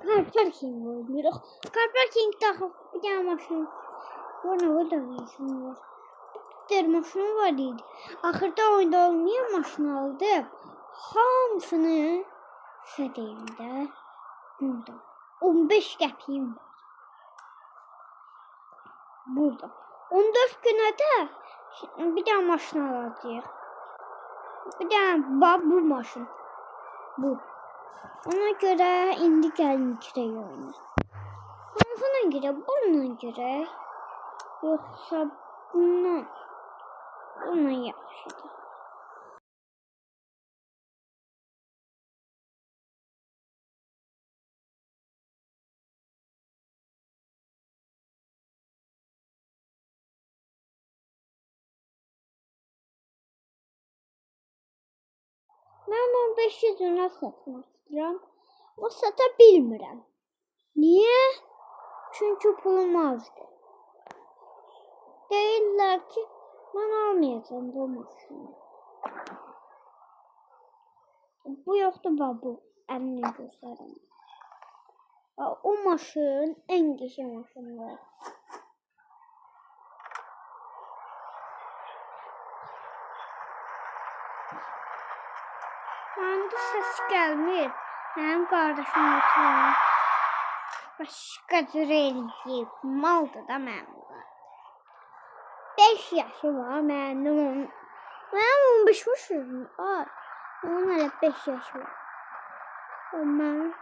Car parking oynuyoruz. Car parkingdə bir tane maşın var. O da maşın var. Bir maşın var idi. Axırda oyunda olmayan maşın aldım. Hamısını sədəyimdə burada. 15 qəpiyim var. Burada. 14 günə də bir tane maşın alacağıq. Bir tane bu maşın. Bu. Ona görə indi gəlin girək oyuna. Hansına girək? Bununla girək. Yoxsa bununla? Bununla yaxşıdır. Mən 1500 lira satmaq istəyirəm. O sata bilmirəm. Niyə? Çünki pulum azdır. Deyirlər ki, mən almayacağım bu maşını. Bu yoxdur bu. Əlinə göstərim. O maşın ən qəşəng maşındır. Məndə səs gəlmir. Mənim qardaşım üçün başqa cür eləyib. Maldır da mənim. 5 yaşı var mənim. Mənim 15 yaşım var. Onun hələ 5 yaşı var. Mən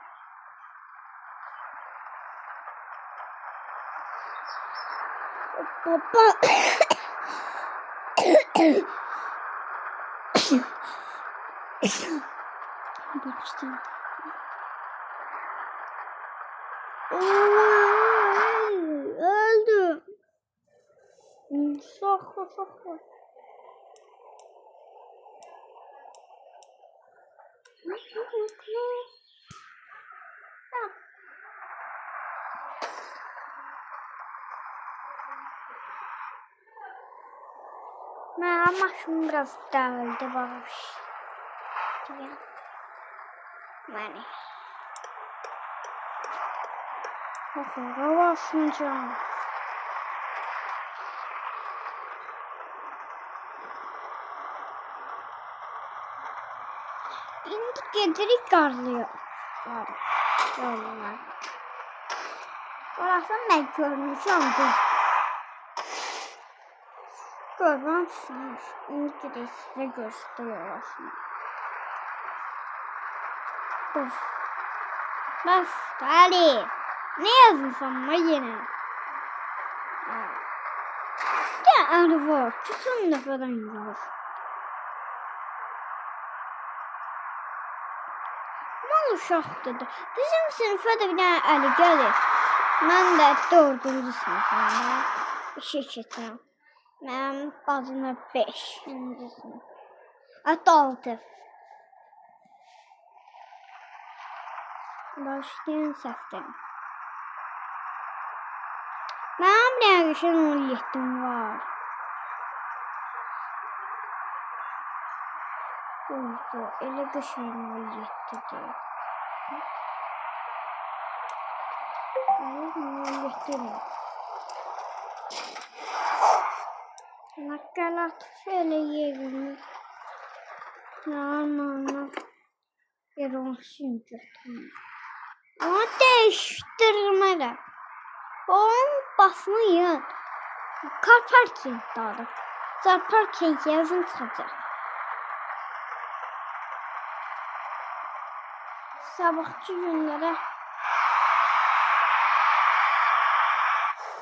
baba Bakıştım. Öldüm. Sakla. Mənim maşım biraz dağıldı bağış. Məni. Baxın, qavasınacağım. İndi gedirik qarlıyor. Yollar. Orasını mən görmüşəm. Görməmsiniz. İndi gedirik sizə göstərir orasını. Bas, Ali. Ne yazmışsın yine? Ya araba, kesin defadan gidiyor. Mal uşaqdır da. Bizim sınıfa da bir tane Ali gəlir. Mən də 4-cü sınıfımda işe keçirəm. Mənim bacımda 5-ci sınıf. Hətta 6. Başlayan səfdən. Mənim nə qəşəng 17'm var. Oldu, elə qəşəng 17'dir. Ay, 17'dir. Nakkalat elə yerini. Ana. Eroşun götürmür. Ama değiştirmeli. Onun basmayın. Car parking dadı. Car parking yazın çıxacaq. Sabahçı günlərə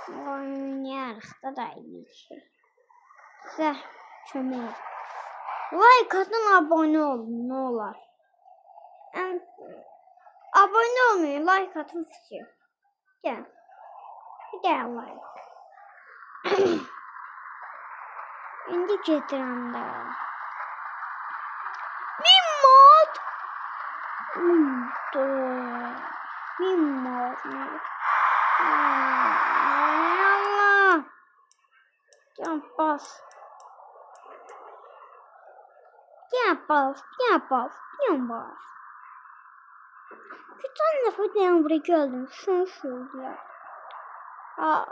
oynayarıq da ilişir. Sizə kömək. Like atın, abone olun, ne olar. Abone olmayın, like atın fikir. Gel. Bir daha like. İndi gedirəm də. Mimmat. Mimmat. Allah. Gel bas. Gel bas. Geçen defa ben buraya geldim. Şunu söyle. Aa.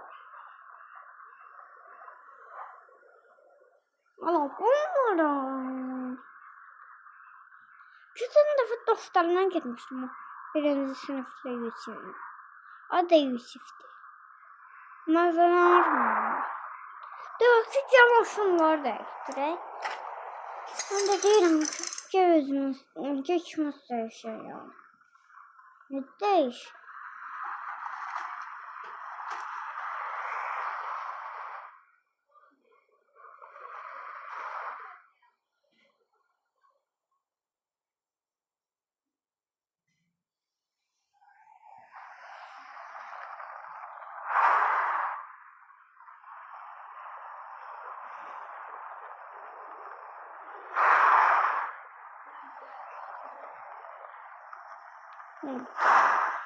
Allah bunlara. Geçen defa dostlarımdan gitmiştim. Birinci sınıfta Yusuf. Adı Yusuf'tu. Mazalar mı? Dört camaşım var değiştirek. Ben de deyirəm ki, gözümüz geçməz şey ya. Ne değiş?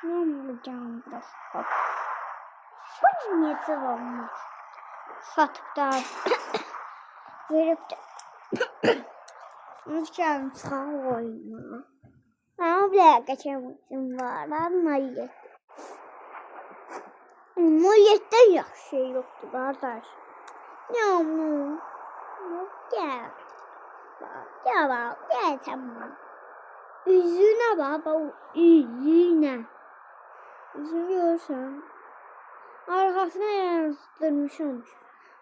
Ne olacağım biraz bak. Bu niyeti olmuş. Satıp da verip de mükemmel sağ oyunu. Ama bir geçemedim var. Maliyet. Maliyetten yaxşı şey yoktu kardeş. Ya mu? Gel. Gel bak. Gel tamam. Üzüne baba. Üzüne. Üzünü görürsen. Arkasına yansıtırmışım.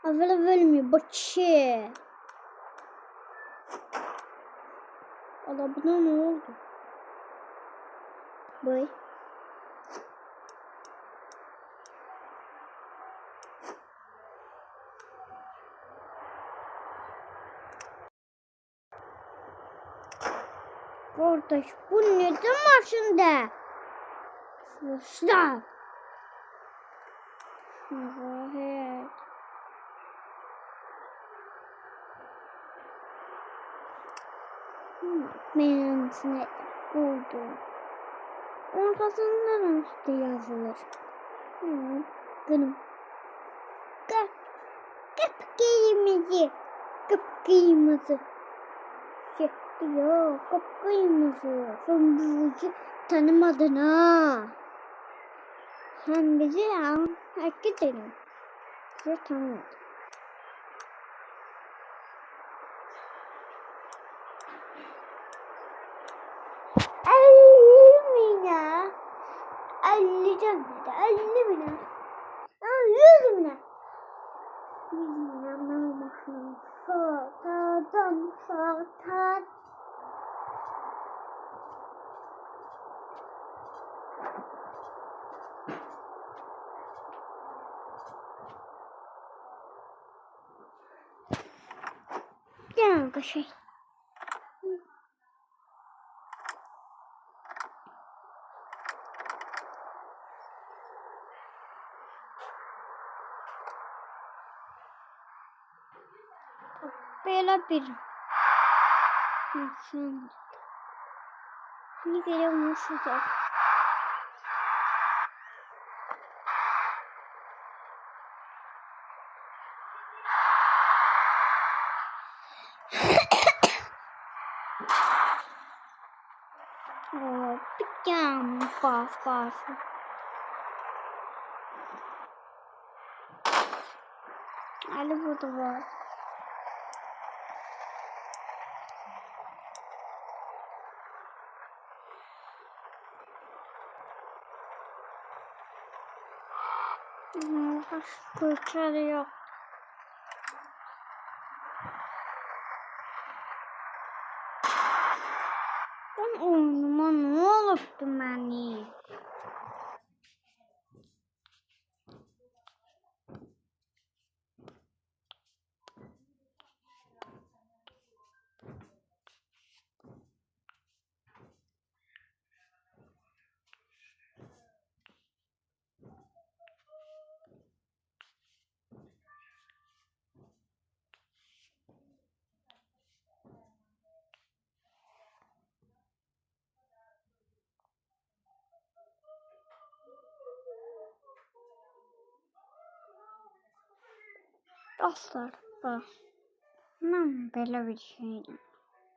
Avvela bölmüyor. Bakı. Allah buna ne oldu? Boy. Kardeş bu neden başında? Stop. Evet. Benim içine oldu. Ortasından üstte yazılır. Gınım. Kıpkırmızı. Kıpkırmızı. Yok, kıpkırmızı. Sen bizi tanımadın ha. Sen bizi hareket edin. Bizi tanımadın. Mina. 50 can dedi. 50 bine. 100 bine. 100 bine. Ben bakıyorum. Satan. Gel kaşık. Böyle bir. Ne geliyormuş da. Pikam bas. Ali burada var. Başka yok. Ben oyunuma ne olurdu beni? Dostlar bak. Ben böyle bir şeyim.